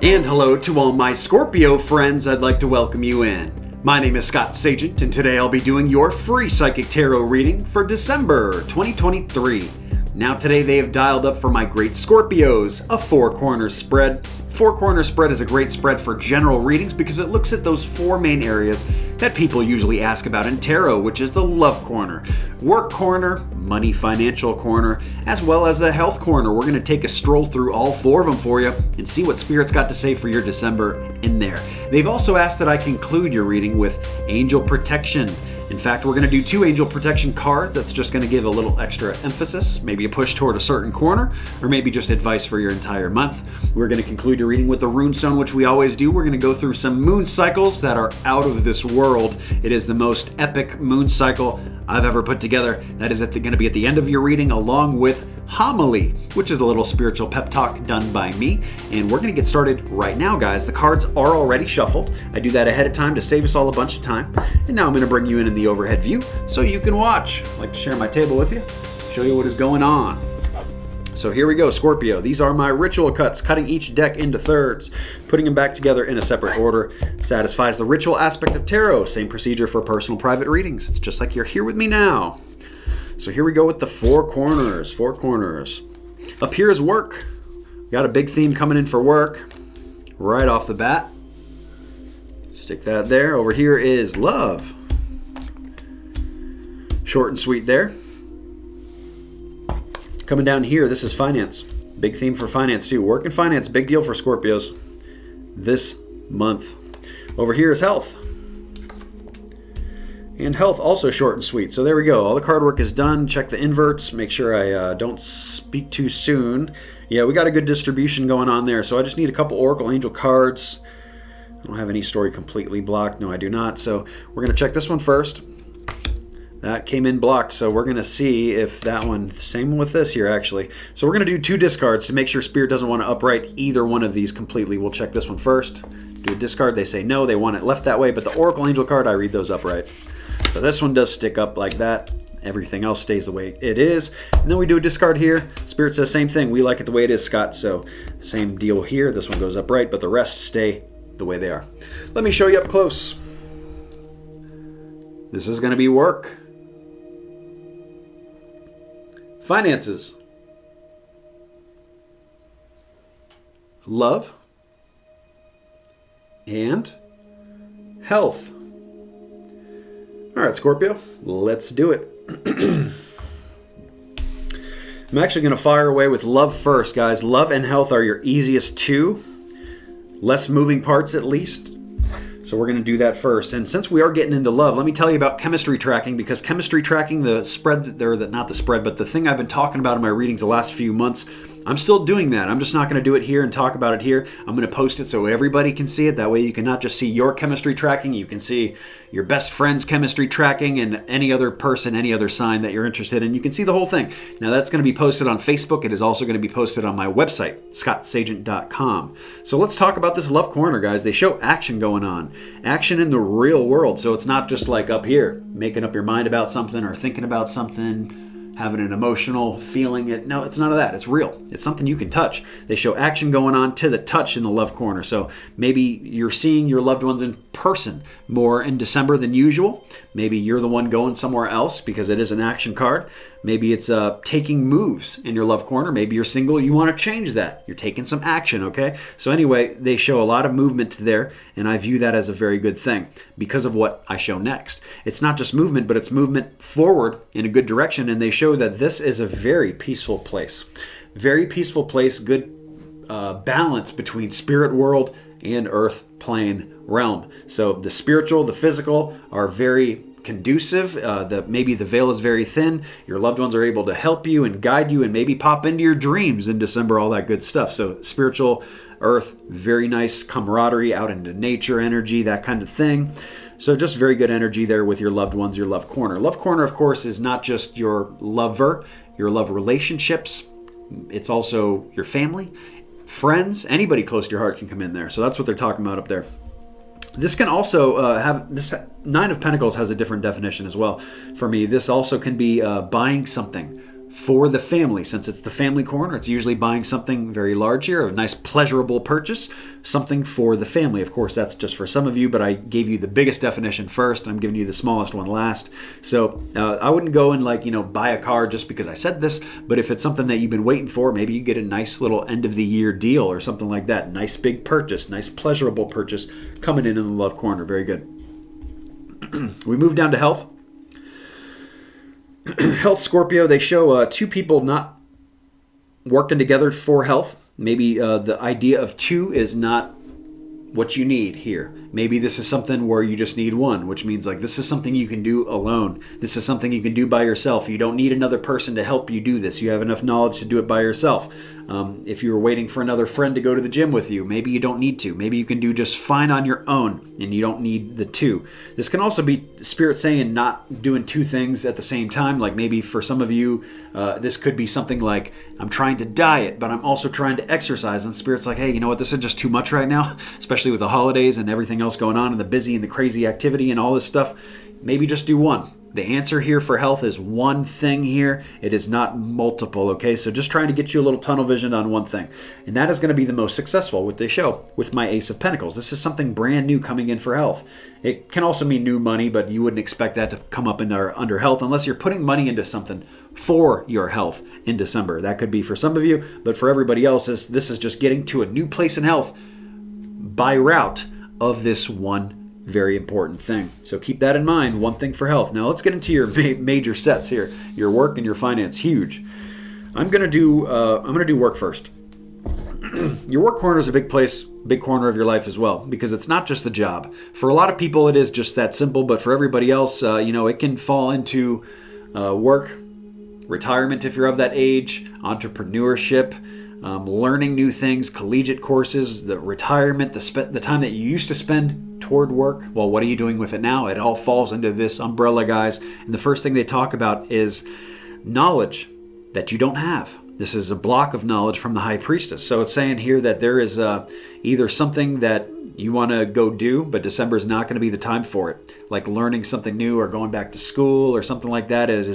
And hello to all my Scorpio friends, I'd like to welcome you in. My name is Scott Sagent, and today I'll be doing your free Psychic Tarot reading for December 2023. Now today they have dialed up for my great Scorpios, a four-corner spread. Four-corner spread is a great spread for general readings because it looks at those four main areas that people usually ask about in tarot, which is the love corner, work corner, money financial corner, as well as the health corner. We're going to take a stroll through all four of them for you and see what Spirit's got to say for your December in there. They've also asked that I conclude your reading with angel protection. In fact, we're going to do two angel protection cards. That's just going to give a little extra emphasis, maybe a push toward a certain corner, or maybe just advice for your entire month. We're going to conclude your reading with the Rune Stone, which we always do. We're going to go through some moon cycles that are out of this world. It is the most epic moon cycle I've ever put together. That is going to be at the end of your reading, along with homily, which is a little spiritual pep talk done by me. And we're going to get started right now, guys. The cards are already shuffled. I do that ahead of time to save us all a bunch of time. And now I'm going to bring you in the overhead view so you can watch. I like to share my table with you, show you what is going on. So here we go, Scorpio. These are my ritual cuts, cutting each deck into thirds, putting them back together in a separate order. Satisfies the ritual aspect of tarot. Same procedure for personal private readings. It's just like you're here with me now. So here we go with the four corners. Four corners. Up here is work. Got a big theme coming in for work right off the bat. Stick that there. Over here is love. Short and sweet there. Coming down here, this is finance. Big theme for finance too. Work and finance, big deal for Scorpios this month. Over here is health. And health also short and sweet. So there we go. All the card work is done. Check the inverts. Make sure I don't speak too soon. Yeah, we got a good distribution going on there. So I just need a couple Oracle Angel cards. I don't have any story completely blocked. No, I do not. So we're going to check this one first. That came in blocked. So we're going to see if that one, same with this here actually. So we're going to do two discards to make sure Spirit doesn't want to upright either one of these completely. We'll check this one first. Do a discard. They say no, they want it left that way. But the Oracle Angel card, I read those upright. So this one does stick up like that. Everything else stays the way it is. And then we do a discard here. Spirit says same thing. We like it the way it is, Scott. So same deal here. This one goes upright, but the rest stay the way they are. Let me show you up close. This is going to be work. Finances. Love. And health. All right, Scorpio, let's do it. I'm actually going to fire away with love first, guys. Love and health are your easiest two. Less moving parts, at least. So we're going to do that first. And since we are getting into love, let me tell you about chemistry tracking, because chemistry tracking, the spread, not the spread, but the thing I've been talking about in my readings the last few months, I'm still doing that. I'm just not going to do it here and talk about it here. I'm going to post it so everybody can see it. That way you can not just see your chemistry tracking, you can see your best friend's chemistry tracking and any other person, any other sign that you're interested in. You can see the whole thing. Now that's going to be posted on Facebook. It is also going to be posted on my website, scottsagent.com. So let's talk about this love corner, guys. They show action going on. Action in the real world. So it's not just like up here, making up your mind about something or thinking about something, having an emotional feeling. No, it's none of that. It's real. It's something you can touch. They show action going on to the touch in the love corner. So maybe you're seeing your loved ones in person more in December than usual. Maybe you're the one going somewhere else because it is an action card. Maybe it's taking moves in your love corner. Maybe you're single. You want to change that. You're taking some action, okay? So anyway, they show a lot of movement there, and I view that as a very good thing because of what I show next. It's not just movement, but it's movement forward in a good direction, and they show that this is a very peaceful place. Very peaceful place, good balance between spirit world and earth plane realm. So the spiritual, the physical are very conducive. Maybe the veil is very thin. Your loved ones are able to help you and guide you and maybe pop into your dreams in December, all that good stuff. So spiritual, earth, very nice camaraderie out into nature energy, that kind of thing. So just very good energy there with your loved ones, your love corner. Love corner, of course, is not just your lover, your love relationships. It's also your family, friends, anybody close to your heart can come in there. So that's what they're talking about up there. This can also have, this Nine of Pentacles has a different definition as well for me. This also can be buying something for the family. Since it's the family corner, it's usually buying something very large here, a nice pleasurable purchase, something for the family. Of course, that's just for some of you, but I gave you the biggest definition first, and I'm giving you the smallest one last. So I wouldn't go and buy a car just because I said this, but if it's something that you've been waiting for, maybe you get a nice little end of the year deal or something like that. Nice big purchase, nice pleasurable purchase coming in the love corner. Very good. We move down to health. Health, Scorpio, they show two people not working together for health. Maybe the idea of two is not what you need here. Maybe this is something where you just need one, which means this is something you can do alone. This is something you can do by yourself. You don't need another person to help you do this. You have enough knowledge to do it by yourself. If you were waiting for another friend to go to the gym with you, maybe you don't need to. Maybe you can do just fine on your own and you don't need the two. This can also be Spirit saying not doing two things at the same time. Like maybe for some of you, this could be something like, I'm trying to diet, but I'm also trying to exercise. And Spirit's like, hey, you know what? This is just too much right now, especially with the holidays and everything else going on and the busy and the crazy activity and all this stuff. Maybe just do one. The answer here for health is one thing here. It is not multiple, okay? So just trying to get you a little tunnel vision on one thing. And that is going to be the most successful with the show, with my Ace of Pentacles. This is something brand new coming in for health. It can also mean new money, but you wouldn't expect that to come up under health unless you're putting money into something for your health in December. That could be for some of you, but for everybody else, this is just getting to a new place in health by route of this one very important thing. So keep that in mind, one thing for health. Now let's get into your major sets here. Your work and your finance, huge. I'm gonna do work first. Your work corner is a big place, big corner of your life as well, because it's not just the job. For a lot of people, it is just that simple, but for everybody else, it can fall into work, retirement if you're of that age, entrepreneurship, learning new things, collegiate courses, the retirement, the time that you used to spend toward work. Well, what are you doing with it now? It all falls into this umbrella, guys. And the first thing they talk about is knowledge that you don't have. This is a block of knowledge from the High Priestess. So it's saying here that there is either something that you want to go do, but December is not going to be the time for it. Like learning something new or going back to school or something like that. It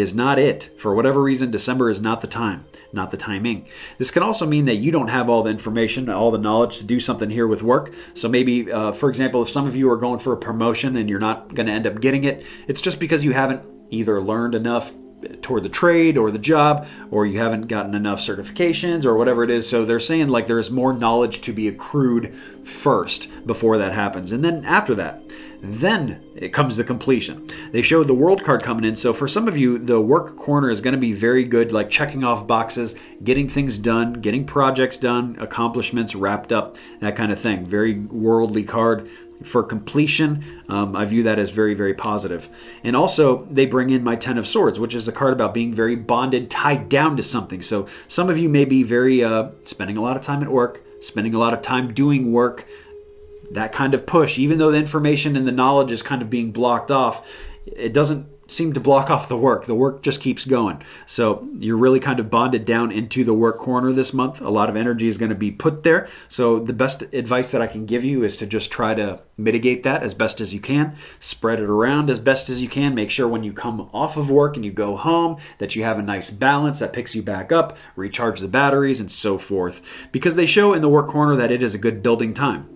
is not it. For whatever reason, December is not the time, not the timing. This can also mean that you don't have all the information, all the knowledge to do something here with work. So maybe, for example, if some of you are going for a promotion and you're not going to end up getting it, it's just because you haven't either learned enough toward the trade or the job, or you haven't gotten enough certifications or whatever it is. So they're saying there's more knowledge to be accrued first before that happens. And then after that, then it comes the completion. They showed the World card coming in. So for some of you, the work corner is going to be very good, like checking off boxes, getting things done, getting projects done, accomplishments wrapped up, that kind of thing. Very worldly card. For completion, I view that as very, very positive. And also, they bring in my Ten of Swords, which is a card about being very bonded, tied down to something. So some of you may be very spending a lot of time at work, spending a lot of time doing work, that kind of push. Even though the information and the knowledge is kind of being blocked off, it doesn't seem to block off the work. The work just keeps going. So you're really kind of bonded down into the work corner this month. A lot of energy is going to be put there. So the best advice that I can give you is to just try to mitigate that as best as you can. Spread it around as best as you can. Make sure when you come off of work and you go home that you have a nice balance that picks you back up, recharge the batteries and so forth. Because they show in the work corner that it is a good building time.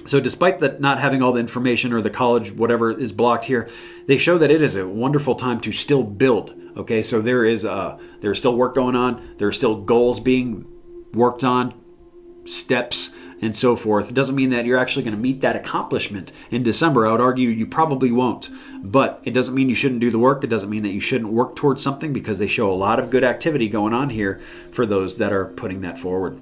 So despite that not having all the information or the college, whatever is blocked here, they show that it is a wonderful time to still build. Okay, so there's still work going on. There are still goals being worked on, steps, and so forth. It doesn't mean that you're actually going to meet that accomplishment in December. I would argue you probably won't. But it doesn't mean you shouldn't do the work. It doesn't mean that you shouldn't work towards something, because they show a lot of good activity going on here for those that are putting that forward.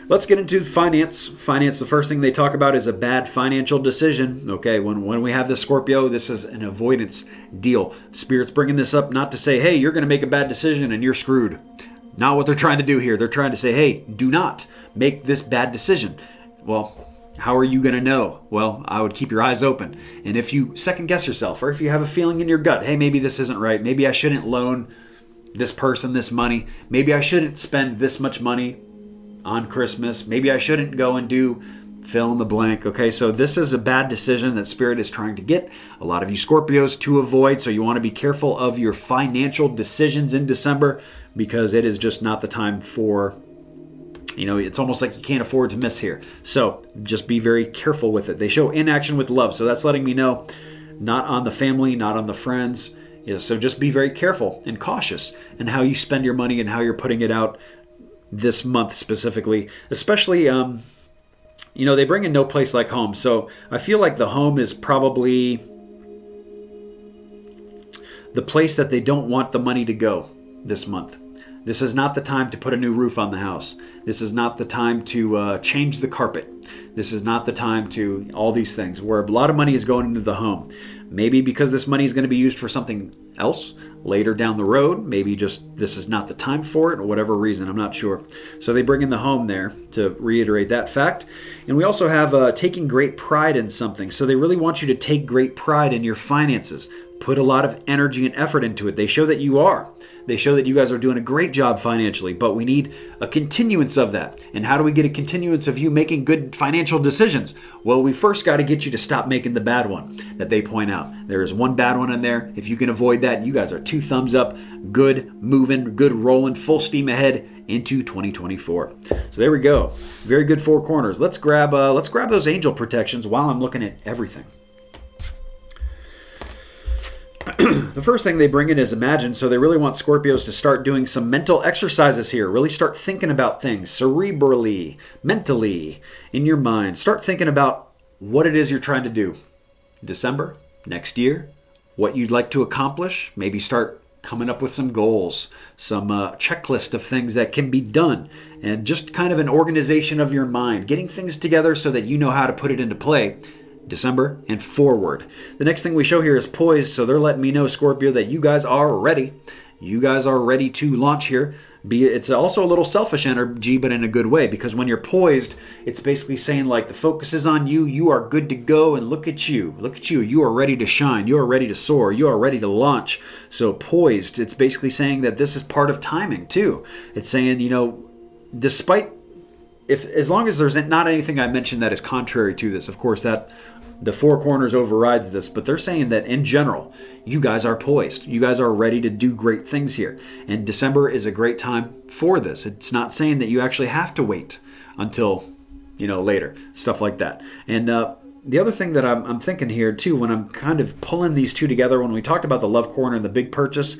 Let's get into finance. Finance, the first thing they talk about is a bad financial decision. Okay, when we have this Scorpio, this is an avoidance deal. Spirit's bringing this up not to say, hey, you're going to make a bad decision and you're screwed. Not what they're trying to do here. They're trying to say, hey, do not make this bad decision. Well, how are you going to know? Well, I would keep your eyes open. And if you second guess yourself, or if you have a feeling in your gut, hey, maybe this isn't right. Maybe I shouldn't loan this person this money. Maybe I shouldn't spend this much money on Christmas. Maybe I shouldn't go and do fill in the blank. Okay, so this is a bad decision that Spirit is trying to get a lot of you Scorpios to avoid. So you want to be careful of your financial decisions in December, because it is just not the time for, it's almost like you can't afford to miss here. So just be very careful with it. They show inaction with love. So that's letting me know not on the family, not on the friends. So just be very careful and cautious in how you spend your money and how you're putting it out this month specifically, especially, they bring in no place like home. So I feel like the home is probably the place that they don't want the money to go this month. This is not the time to put a new roof on the house. This is not the time to change the carpet. This is not the time to all these things where a lot of money is going into the home. Maybe because this money is going to be used for something else later down the road. Maybe just this is not the time for it, or whatever reason. I'm not sure. So they bring in the home there to reiterate that fact. And we also have taking great pride in something. So they really want you to take great pride in your finances. Put a lot of energy and effort into it. They show that you are. They show that you guys are doing a great job financially, but we need a continuance of that. And how do we get a continuance of you making good financial decisions? Well, we first got to get you to stop making the bad one that they point out. There is one bad one in there. If you can avoid that, you guys are 2 thumbs up, good moving, good rolling, full steam ahead into 2024. So there we go. Very good 4 corners. Let's grab those angel protections while I'm looking at everything. The first thing they bring in is imagine. So they really want Scorpios to start doing some mental exercises here. Really start thinking about things cerebrally, mentally, in your mind. Start thinking about what it is you're trying to do. December, next year, what you'd like to accomplish. Maybe start coming up with some goals, some checklist of things that can be done, and just kind of an organization of your mind, getting things together so that you know how to put it into play December and forward. The next thing we show here is poised, so they're letting me know, Scorpio, that you guys are ready. You guys are ready to launch here. It's also a little selfish energy, but in a good way, because when you're poised, it's basically saying like the focus is on you. You are good to go, and look at you. Look at you. You are ready to shine. You are ready to soar. You are ready to launch. So poised, it's basically saying that this is part of timing too. It's saying, despite as long as there's not anything I mentioned that is contrary to this, of course, that the 4 corners overrides this, but they're saying that in general, you guys are poised. You guys are ready to do great things here. And December is a great time for this. It's not saying that you actually have to wait until, later, stuff like that. And the other thing that I'm thinking here too, when I'm kind of pulling these two together, when we talked about the love corner and the big purchase,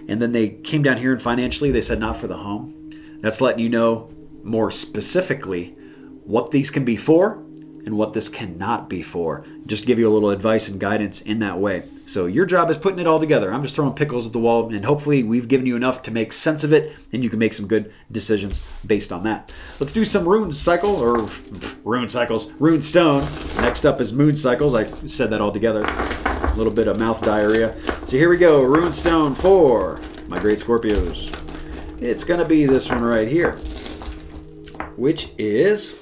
and then they came down here and financially, they said not for the home. That's letting you know more specifically what these can be for and what this cannot be for. Just give you a little advice and guidance in that way. So your job is putting it all together. I'm just throwing pickles at the wall, and hopefully we've given you enough to make sense of it, and you can make some good decisions based on that. Let's do some Rune Stone. Next up is Moon Cycles. I said that all together. A little bit of mouth diarrhea. So here we go. Rune Stone for my great Scorpios. It's going to be this one right here, which is...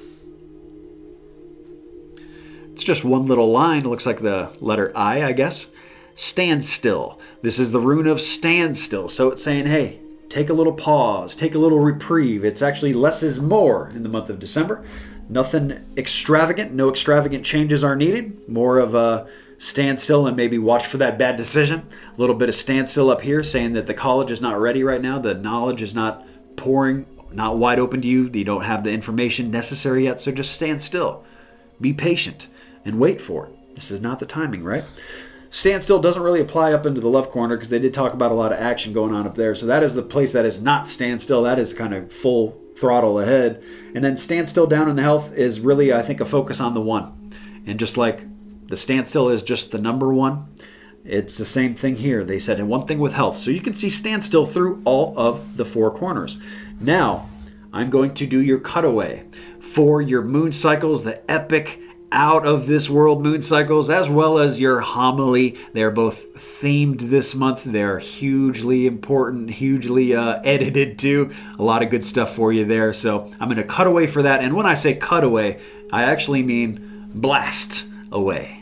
it's just one little line. It looks like the letter I guess. Stand still. This is the rune of standstill. So it's saying, hey, take a little pause, take a little reprieve. It's actually less is more in the month of December. Nothing extravagant. No extravagant changes are needed. More of a standstill and maybe watch for that bad decision. A little bit of standstill up here saying that the college is not ready right now. The knowledge is not pouring, not wide open to you. You don't have the information necessary yet. So just stand still. Be patient and wait for it. This is not the timing, right? Standstill doesn't really apply up into the love corner because they did talk about a lot of action going on up there. So that is the place that is not standstill. That is kind of full throttle ahead. And then standstill down in the health is really, I think, a focus on the 1. And just like the standstill is just the number 1, it's the same thing here. They said, and one thing with health. So you can see standstill through all of the 4 corners. Now, I'm going to do your cutaway for your moon cycles, the epic out of this world moon cycles, as well as your homily. They're both themed this month. They're hugely important, hugely edited too. A lot of good stuff for you there. So I'm going to cut away for that. And when I say cut away, I actually mean blast away.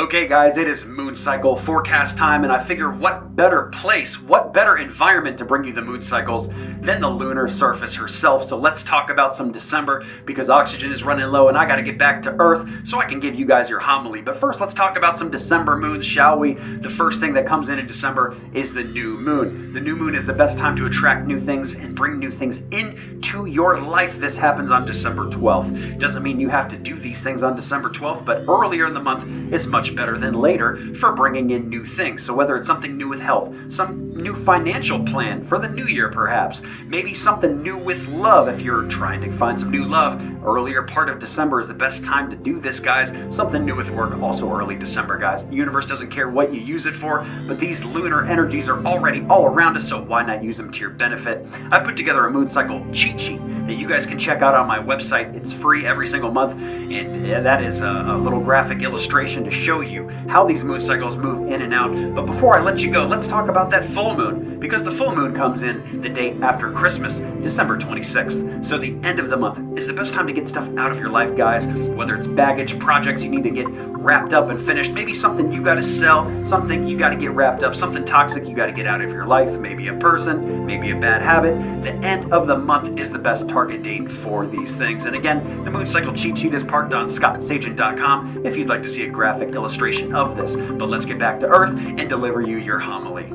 Okay guys, it is moon cycle forecast time, and I figure what better place, what better environment to bring you the moon cycles than the lunar surface herself. So let's talk about some December, because oxygen is running low and I gotta get back to Earth so I can give you guys your homily. But first, let's talk about some December moons, shall we? The first thing that comes in December is the new moon. The new moon is the best time to attract new things and bring new things into your life. This happens on December 12th. Doesn't mean you have to do these things on December 12th, but earlier in the month is much better than later for bringing in new things. So whether it's something new with health, some new financial plan for the new year perhaps, maybe something new with love if you're trying to find some new love, earlier part of December is the best time to do this, guys. Something new with work, also early December, guys. The universe doesn't care what you use it for, but these lunar energies are already all around us, so why not use them to your benefit? I put together a moon cycle cheat sheet that you guys can check out on my website. It's free every single month, and that is a little graphic illustration to show you how these moon cycles move in and out. But before I let you go, let's talk about that full moon, because the full moon comes in the day after Christmas, December 26th. So the end of the month is the best time to get stuff out of your life, guys, whether it's baggage, projects you need to get wrapped up and finished, maybe something you got to sell, something you got to get wrapped up, something toxic you got to get out of your life, maybe a person, maybe a bad habit. The end of the month is the best target date for these things. And again, the moon cycle cheat sheet is parked on scottsagent.com if you'd like to see a graphic illustration of this. But let's get back to Earth and deliver you your homily.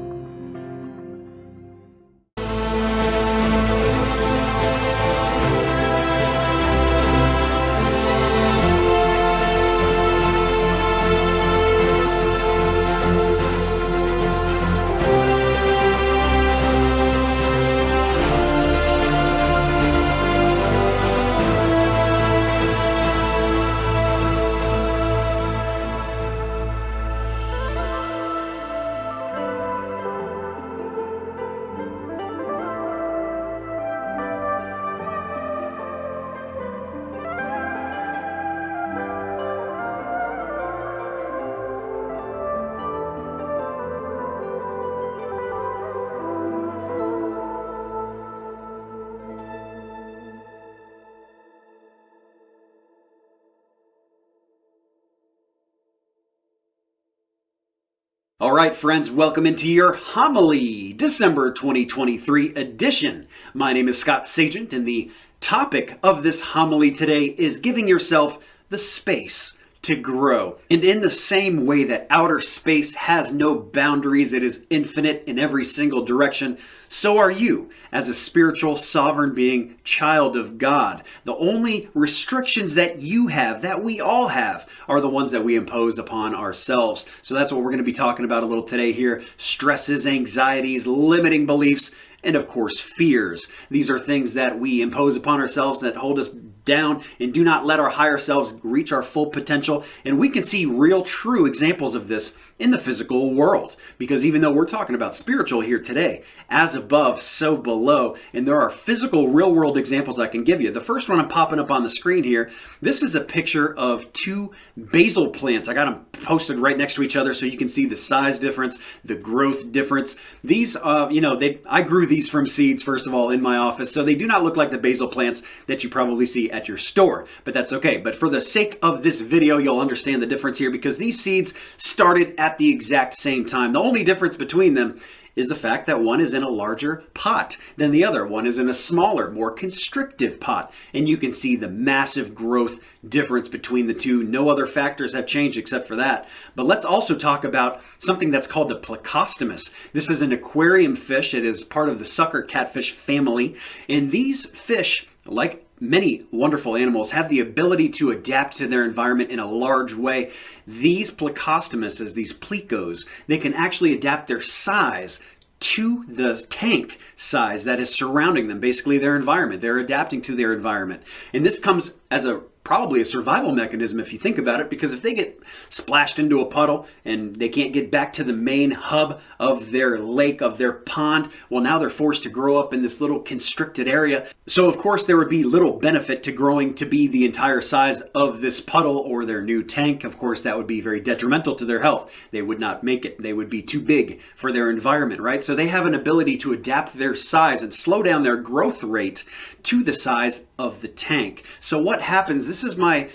All right, friends, welcome into your homily, December 2023 edition. My name is Scott Sagent, and the topic of this homily today is giving yourself the space to grow. And in the same way that outer space has no boundaries, it is infinite in every single direction, so are you as a spiritual sovereign being, child of God. The only restrictions that you have, that we all have, are the ones that we impose upon ourselves. So that's what we're going to be talking about a little today here. Stresses, anxieties, limiting beliefs, and of course fears. These are things that we impose upon ourselves that hold us down and do not let our higher selves reach our full potential. And we can see real, true examples of this in the physical world, because even though we're talking about spiritual here today, as above, so below, and there are physical, real world examples I can give you. The first one I'm popping up on the screen here, this is a picture of two basil plants. I got them posted right next to each other so you can see the size difference, the growth difference. These, I grew these from seeds, first of all, in my office, so they do not look like the basil plants that you probably see at your store, but that's okay. But for the sake of this video, you'll understand the difference here, because these seeds started at the exact same time. The only difference between them is the fact that one is in a larger pot than the other. One is in a smaller, more constrictive pot. And you can see the massive growth difference between the two. No other factors have changed except for that. But let's also talk about something that's called a plecostomus. This is an aquarium fish. It is part of the sucker catfish family. And these fish, like many wonderful animals, have the ability to adapt to their environment in a large way. These plecostomuses, these plecos, they can actually adapt their size to the tank size that is surrounding them, basically their environment. They're adapting to their environment. And this comes as probably a survival mechanism if you think about it, because if they get splashed into a puddle and they can't get back to the main hub of their lake, of their pond, well, now they're forced to grow up in this little constricted area. So of course there would be little benefit to growing to be the entire size of this puddle or their new tank. Of course that would be very detrimental to their health. They would not make it. They would be too big for their environment, right? So they have an ability to adapt their size and slow down their growth rate to the size of the tank. So what happens, this is my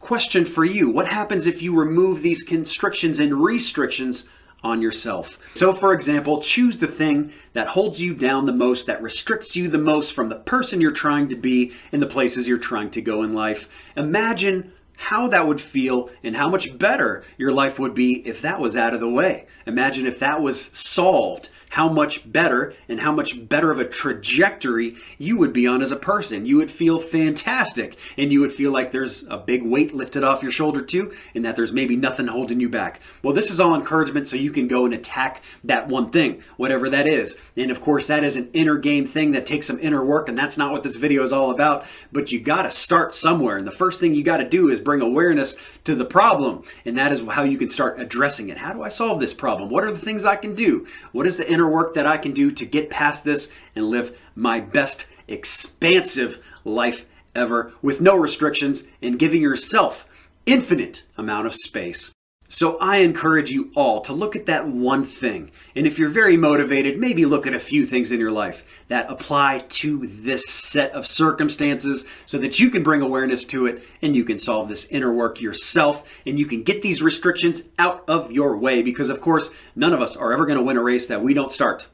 Question for you: what happens if you remove these constrictions and restrictions on yourself? So for example, choose the thing that holds you down the most, that restricts you the most from the person you're trying to be and the places you're trying to go in life. Imagine how that would feel and how much better your life would be if that was out of the way. Imagine if that was solved, how much better and how much better of a trajectory you would be on as a person. You would feel fantastic, and you would feel like there's a big weight lifted off your shoulder too, and that there's maybe nothing holding you back. Well, this is all encouragement so you can go and attack that one thing, whatever that is. And of course, that is an inner game thing that takes some inner work, and that's not what this video is all about, but you gotta start somewhere. And the first thing you gotta do is bring awareness to the problem, and that is how you can start addressing it. How do I solve this problem? What are the things I can do? What is the inner work that I can do to get past this and live my best expansive life ever with no restrictions and giving yourself infinite amount of space? So I encourage you all to look at that one thing. And if you're very motivated, maybe look at a few things in your life that apply to this set of circumstances so that you can bring awareness to it and you can solve this inner work yourself and you can get these restrictions out of your way, because of course, none of us are ever going to win a race that we don't start.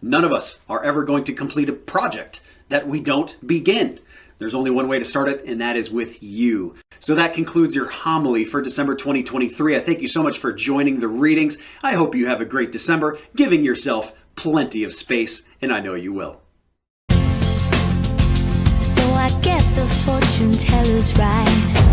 None of us are ever going to complete a project that we don't begin. There's only one way to start it, and that is with you. So that concludes your homily for December 2023. I thank you so much for joining the readings. I hope you have a great December, giving yourself plenty of space, and I know you will. So I guess the fortune teller's right.